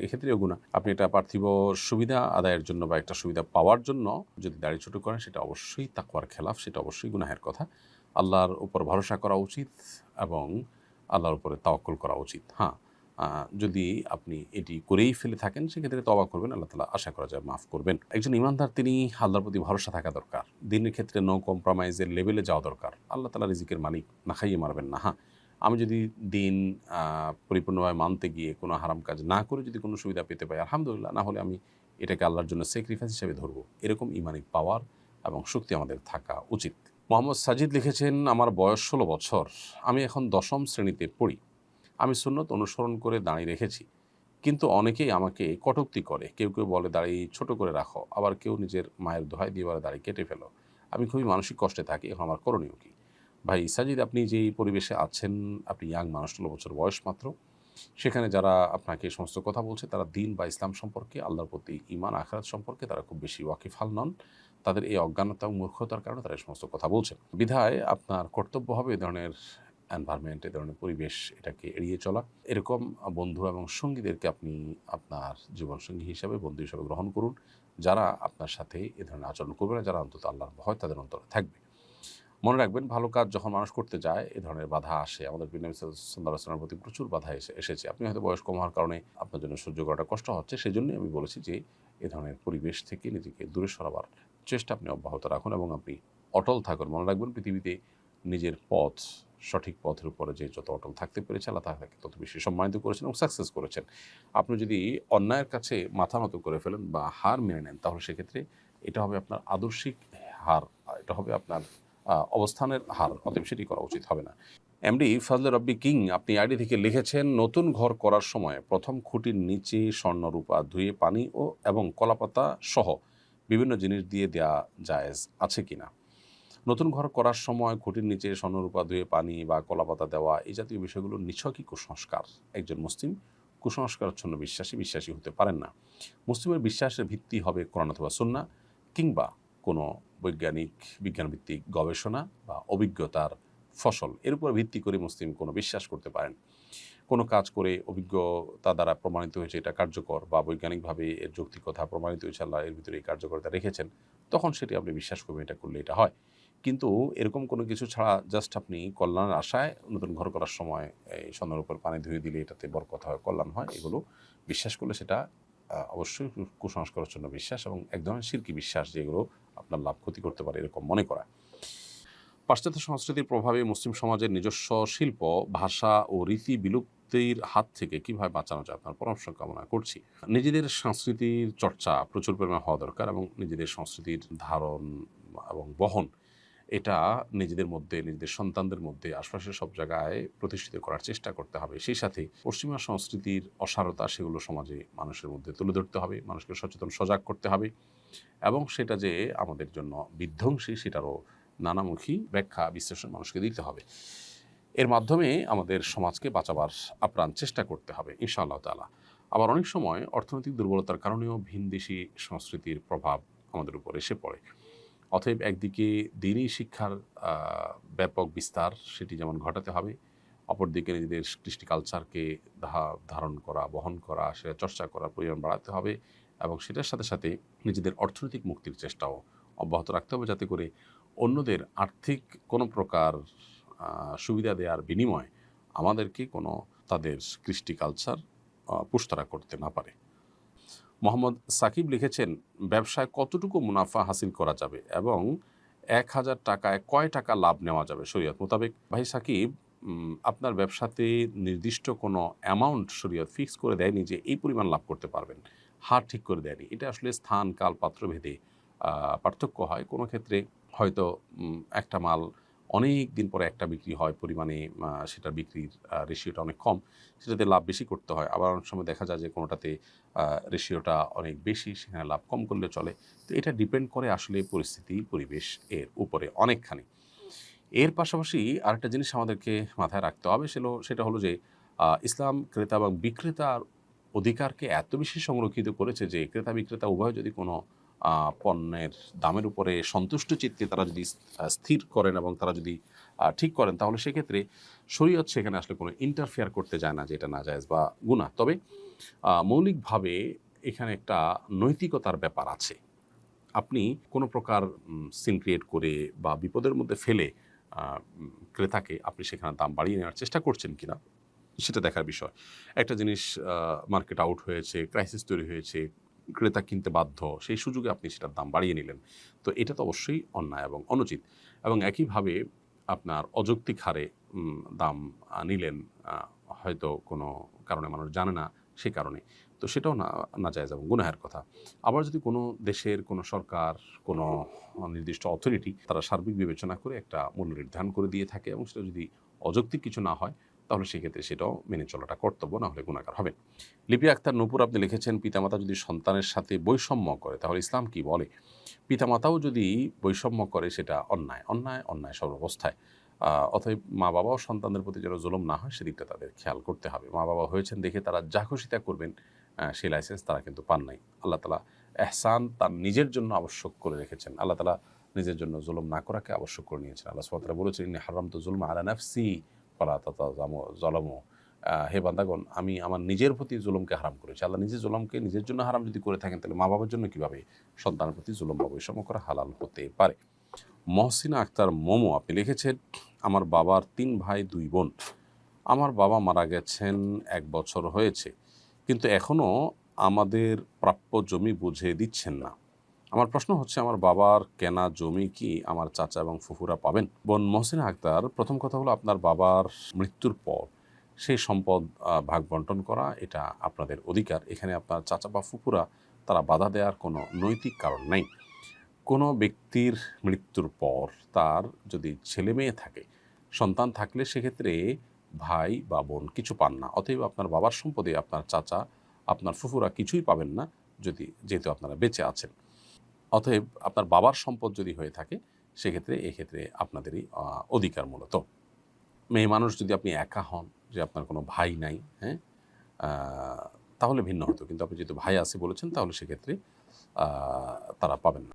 এক্ষেত্রেও গুনাহ। আপনি এটা পার্থিব সুবিধা আদায়ের জন্য বা একটা সুবিধা পাওয়ার জন্য যদি দাড়ি ছোট করেন, সেটা অবশ্যই তাকওয়ার খেলাফ, সেটা অবশ্যই গুনাহের কথা। আল্লাহর উপর ভরসা করা উচিত এবং আল্লাহর উপরে তাওয়াক্কুল করা উচিত। হ্যাঁ, যদি আপনি এটি করেই ফেলে থাকেন, সেক্ষেত্রে তওবা করবেন, আল্লাহ তাআলা আশা করা যায় মাফ করবেন। একজন ঈমানদার তিনি আল্লাহর প্রতি ভরসা থাকা দরকার। দিনের ক্ষেত্রে নো কম্প্রোমাইজের লেভেলে যাওয়া দরকার। আল্লাহ তাআলা রিজিকের মালিক, না খাইয়ে মারবেন না। হ্যাঁ, আমি যদি দিন পরিপূর্ণভাবে মানতে গিয়ে কোনো হারাম কাজ না করে যদি কোনো সুবিধা পেতে পাই, আলহামদুলিল্লাহ। না হলে আমি এটাকে আল্লাহর জন্য স্যাক্রিফাইস হিসেবে ধরব। এরকম ইমানি পাওয়ার এবং শক্তি আমাদের থাকা উচিত। মোহাম্মদ সাজিদ লিখেছেন, আমার বয়স ১৬ বছর। আমি এখন ১০ম শ্রেণীতে পড়ি। আমি সুন্নত অনুসরণ করে দাঁড়িয়ে রেখেছি, কিন্তু অনেকেই আমাকে কটূক্তি করে। কেউ কেউ বলে দাড়ি ছোট করে রাখো, আবার কেউ নিজের মায়ের দোহাই দিয়ে বলে দাড়ি কেটে ফেলো। আমি খুবই মানসিক কষ্টে থাকি, এখন আমার করণীয় কী? ভাই সাজিদ, আপনি যেই পরিবেশে আছেন, আপনি ইয়াং মানুষ, ১৬ বছর বয়স মাত্র। সেখানে যারা আপনাকে এই সমস্ত কথা বলছে, তারা দিন বা ইসলাম সম্পর্কে, আল্লাহর প্রতি ঈমান আখিরাত সম্পর্কে তারা খুব বেশি ওয়াকিফাল নন। তাদের এই অজ্ঞানতা ও মূর্খতার কারণে তারা এই সমস্ত কথা বলছে। বিধায় আপনার কর্তব্য হবে এ ধরনের এনভায়রনমেন্ট, এ ধরনের পরিবেশ, এটাকে এড়িয়ে চলা। এরকম বন্ধু এবং সঙ্গীদেরকে আপনি আপনার জীবনসঙ্গী হিসাবে, বন্ধু হিসাবে গ্রহণ করুন, যারা আপনার সাথে এ ধরনের আচরণ করবে না, যারা অন্তত আল্লাহর ভয় তাদের অন্তরে থাকবে। মনে রাখবেন, ভালো কাজ যখন মানুষ করতে যায়, এ ধরনের বাধা আসে। আমাদের নবী সাল্লাল্লাহু আলাইহি ওয়াসাল্লামের প্রতি প্রচুর বাধা এসেছে। আপনি হয়তো বয়স কম হওয়ার কারণে আপনার জন্য সহ্য করাটা কষ্ট হচ্ছে। সেজন্যই আমি বলেছি যে এ ধরনের পরিবেশ থেকে নিজেকে দূরে সরাবার চেষ্টা আপনি অব্যাহত রাখুন এবং আপনি অটল থাকুন। মনে রাখবেন, পৃথিবীতে নিজের পথ, সঠিক পথের উপরে যে যত অটল থাকতে পেরেছে, আল্লাহ তাকে তত বেশি সম্মানিত করেছেন এবং সাকসেস করেছেন। আপনি যদি অন্যায়ের কাছে মাথা নত করে ফেলেন বা হার মেনে নেন, তাহলে সেক্ষেত্রে এটা হবে আপনার আদর্শিক হার, এটা হবে আপনার অবস্থানের হার। অতএব সেটি করা উচিত হবে না। এমডি ফজলে রব্বি কিং, আপনি আইডি থেকে লিখেছেন, নতুন ঘর করার সময় প্রথম খুঁটির নিচে স্বর্ণ রূপা ধুয়ে পানি এবং কলাপাতা সহ বিভিন্ন জিনিস দিয়ে দেয়া জায়েজ আছে কিনা? নতুন ঘর করার সময় খুঁটির নিচে স্বর্ণরূপা ধুয়ে পানি বা কলাপাতা দেওয়া, এই জাতীয় বিষয়গুলো নিছকই কুসংস্কার। একজন মুসলিম কুসংস্কারাচ্ছন্ন বিশ্বাসী হতে পারেন না। মুসলিমের বিশ্বাসের ভিত্তি হবে কোরআন অথবা সুন্নাহ, কিংবা কোনো বিজ্ঞানভিত্তিক গবেষণা বা অভিজ্ঞতার ফসল। এর উপর ভিত্তি করে মুসলিম কোনো বিশ্বাস করতে পারেন। কোনো কাজ করে অভিজ্ঞতা দ্বারা প্রমাণিত হয়েছে এটা কার্যকর, বা বৈজ্ঞানিকভাবে এর যৌক্তিকতা প্রমাণিত হয়েছে, আল্লাহ এর ভিতরে এই কার্যকরিতা রেখেছেন, তখন সেটি আপনি বিশ্বাস করবেন, এটা করলে এটা হয়। কিন্তু এরকম কোনো কিছু ছাড়া জাস্ট আপনি কল্যাণের আশায় নতুন ঘর করার সময় এই স্বর্ণের উপর পানি ধুয়ে দিলে এটাতে বরকত হয়, কল্যাণ হয়, এগুলো বিশ্বাস করলে সেটা অবশ্যই কুসংস্কারের জন্য বিশ্বাস এবং এক ধরনের শিরকি বিশ্বাস, যেগুলো আপনার লাভ ক্ষতি করতে পারে এরকম মনে করা। পাশ্চাত্য সংস্কৃতির প্রভাবে মুসলিম সমাজের নিজস্ব শিল্প, ভাষা ও রীতি বিলুপ্তির হাত থেকে কীভাবে বাঁচানো যায়, আপনার পরামর্শ কামনা করছি। নিজেদের সংস্কৃতির চর্চা প্রচুর পরিমাণে হওয়া দরকার এবং নিজেদের সংস্কৃতির ধারণ এবং বহন, এটা নিজেদের মধ্যে, নিজেদের সন্তানদের মধ্যে, আশপাশের সব জায়গায় প্রতিষ্ঠিত করার চেষ্টা করতে হবে। সেই সাথে পশ্চিমা সংস্কৃতির অসারতা, সেগুলো সমাজে মানুষের মধ্যে তুলে ধরতে হবে, মানুষকে সজাগ করতে হবে এবং সেটা যে আমাদের জন্য বিধ্বংসী, সেটারও নানামুখী ব্যাখ্যা বিশ্লেষণ মানুষকে দিতে হবে। এর মাধ্যমে আমাদের সমাজকে বাঁচাবার আপ্রাণ চেষ্টা করতে হবে ইনশাআল্লাহ তাআলা। আবার অনেক সময় অর্থনৈতিক দুর্বলতার কারণেও ভিনদেশি সংস্কৃতির প্রভাব আমাদের উপর এসে পড়ে। অতএব একদিকে দিনই শিক্ষার ব্যাপক বিস্তার, সেটি যেমন ঘটাতে হবে, অপরদিকে নিজেদের কৃষ্টি কালচারকে ধারণ করা, বহন করা, সেটা চর্চা করার পরিমাণ বাড়াতে হবে এবং সেটার সাথে সাথে নিজেদের অর্থনৈতিক মুক্তির চেষ্টাও অব্যাহত রাখতে হবে, যাতে করে অন্যদের আর্থিক কোনো প্রকার সুবিধা দেওয়ার বিনিময়ে আমাদেরকে কোনো তাদের কৃষ্টি কালচার পুষতারা করতে না পারে। মোহাম্মদ সাকিব লিখেছেন, ব্যবসায় কতটুকু মুনাফা হাসিল করা যাবে এবং ১,০০০ টাকায় কয় টাকা লাভ নেওয়া যাবে শরীয়ত মোতাবেক? ভাই সাকিব, আপনার ব্যবসাতে নির্দিষ্ট কোনো অ্যামাউন্ট শরীয়ত ফিক্স করে দেয়নি যে এই পরিমাণ লাভ করতে পারবেন, হার ঠিক করে দেয়নি। এটা আসলে স্থান, কাল, পাত্র ভেদে পার্থক্য হয়। কোনো ক্ষেত্রে হয়তো একটা মাল অনেক দিন পরে একটা বিক্রি হয়, পরিমাণে সেটার বিক্রির রেশিওটা অনেক কম, সেটাতে লাভ বেশি করতে হয়। আবার অনেক সময় দেখা যায় যে কোনোটাতে রেশিওটা অনেক বেশি, সেখানে লাভ কম করলে চলে। তো এটা ডিপেন্ড করে আসলে পরিস্থিতি, পরিবেশ এর উপরে অনেকখানি। এর পাশাপাশি আরেকটা জিনিস আমাদেরকে মাথায় রাখতে হবে, সেটা হলো যে ইসলাম ক্রেতা এবং বিক্রেতার অধিকারকে এত বেশি সংরক্ষিত করেছে যে ক্রেতা বিক্রেতা উভয় যদি কোনো পণ্যের দামের উপরে সন্তুষ্ট চিত্তে তারা যদি স্থির করেন এবং তারা যদি ঠিক করেন, তাহলে সেক্ষেত্রে শরীয়ত সেখানে আসলে কোনো ইন্টারফেয়ার করতে যায় না যে এটা নাজায়েজ বা গুনাহ। তবে মৌলিকভাবে এখানে একটা নৈতিকতার ব্যাপার আছে। আপনি কোনো প্রকার সিন ক্রিয়েট করে বা বিপদের মধ্যে ফেলে ক্রেতাকে আপনি সেখানে দাম বাড়িয়ে নেওয়ার চেষ্টা করছেন কিনা সেটা দেখার বিষয়। একটা জিনিস মার্কেট আউট হয়েছে, ক্রাইসিস তৈরি হয়েছে, ক্রেতা কিনতে বাধ্য, সেই সুযোগে আপনি সেটার দাম বাড়িয়ে নিলেন। তো এটা তো অবশ্যই অন্যায় এবং অনুচিত। এবং একইভাবে আপনার অযৌক্তিক হারে দাম নিলেন, হয়তো কোনো কারণে মানুষ জানে না সে কারণে। তো সেটাও নাজায়েজ এবং গুনাহের কথা। আবার যদি কোনো দেশের কোনো সরকার, কোনো নির্দিষ্ট অথরিটি তারা সার্বিক বিবেচনা করে একটা মূল্য নির্ধারণ করে দিয়ে থাকে এবং সেটা যদি অযৌক্তিক কিছু না হয়, তাহলে সেক্ষেত্রে সেটাও মেনে চলাটা কর্তব্য, না হলে গুনাহগার হবেন। লিপি আক্তার নূপুর আপনি লিখেছেন, পিতামাতা যদি সন্তানের সাথে বৈষম্য করে তাহলে ইসলাম কি বলে? পিতামাতাও যদি বৈষম্য করে সেটা অন্যায়, অন্যায়, অন্যায় সর্বাবস্থায়। অতএব মা বাবাও সন্তানদের প্রতি যেন জুলুম না হয় সেদিকটা তাদের খেয়াল করতে হবে। মা বাবা হয়েছেন দেখে তারা যা খুশি তা করবেন, সেই লাইসেন্স তারা কিন্তু পান নাই। আল্লাহ তাআলা এহসান তার নিজের জন্য আবশ্যক করে রেখেছেন। আল্লাহ তাআলা নিজের জন্য জুলুম না করাকে আবশ্যক করে নিয়েছেন। আল্লাহ সুবহানাহু ওয়া তাআলা বলেছেন, ইন্নী হারামতু যুলমা আলা নাফসি ফালা তাযালামু। হে বান্দাগণ, আমি আমার নিজের প্রতি জুলুমকে হারাম করেছি। আল্লাহ নিজে জুলুমকে নিজের জন্য হারাম যদি করে থাকেন, তাহলে মা বাবার জন্য কীভাবে সন্তানের প্রতি জুলুম বা বৈষম্য করা হালাল হতে পারে? মহসিনা আক্তার মোমো আপনি লিখেছেন, আমার বাবার ৩ ভাই ২ বোন। আমার বাবা মারা গেছেন ১ বছর হয়েছে, কিন্তু এখনও আমাদের প্রাপ্য জমি বুঝে দিচ্ছেন না। আমার প্রশ্ন হচ্ছে, আমার বাবার কেনা জমি কি আমার চাচা এবং ফুফুরা পাবেন? বোন মহসিনা আক্তার, প্রথম কথা হলো, আপনার বাবার মৃত্যুর পর সেই সম্পদ ভাগ বন্টন করা এটা আপনাদের অধিকার। এখানে আপনার চাচা বা ফুফুরা তারা বাধা দেওয়ার কোনো নৈতিক কারণ নেই। কোনো ব্যক্তির মৃত্যুর পর তার যদি ছেলে মেয়ে থাকে, সন্তান থাকলে সেক্ষেত্রে ভাই বা বোন কিছু পান না। অতএব আপনার বাবার সম্পদে আপনার চাচা, আপনার ফুফুরা কিছুই পাবেন না, যেহেতু আপনারা বেঁচে আছেন। অতএব আপনার বাবার সম্পদ যদি হয়ে থাকে সেক্ষেত্রে এক্ষেত্রে আপনাদেরই অধিকার মূলত। মেয়ে মানুষ যদি আপনি একা হন, যে আপনার কোনো ভাই নাই, হ্যাঁ, তাহলে ভিন্ন হতো। কিন্তু আপনি যেহেতু ভাই আছে বলেছেন, তাহলে সেক্ষেত্রে তারা পাবেন না।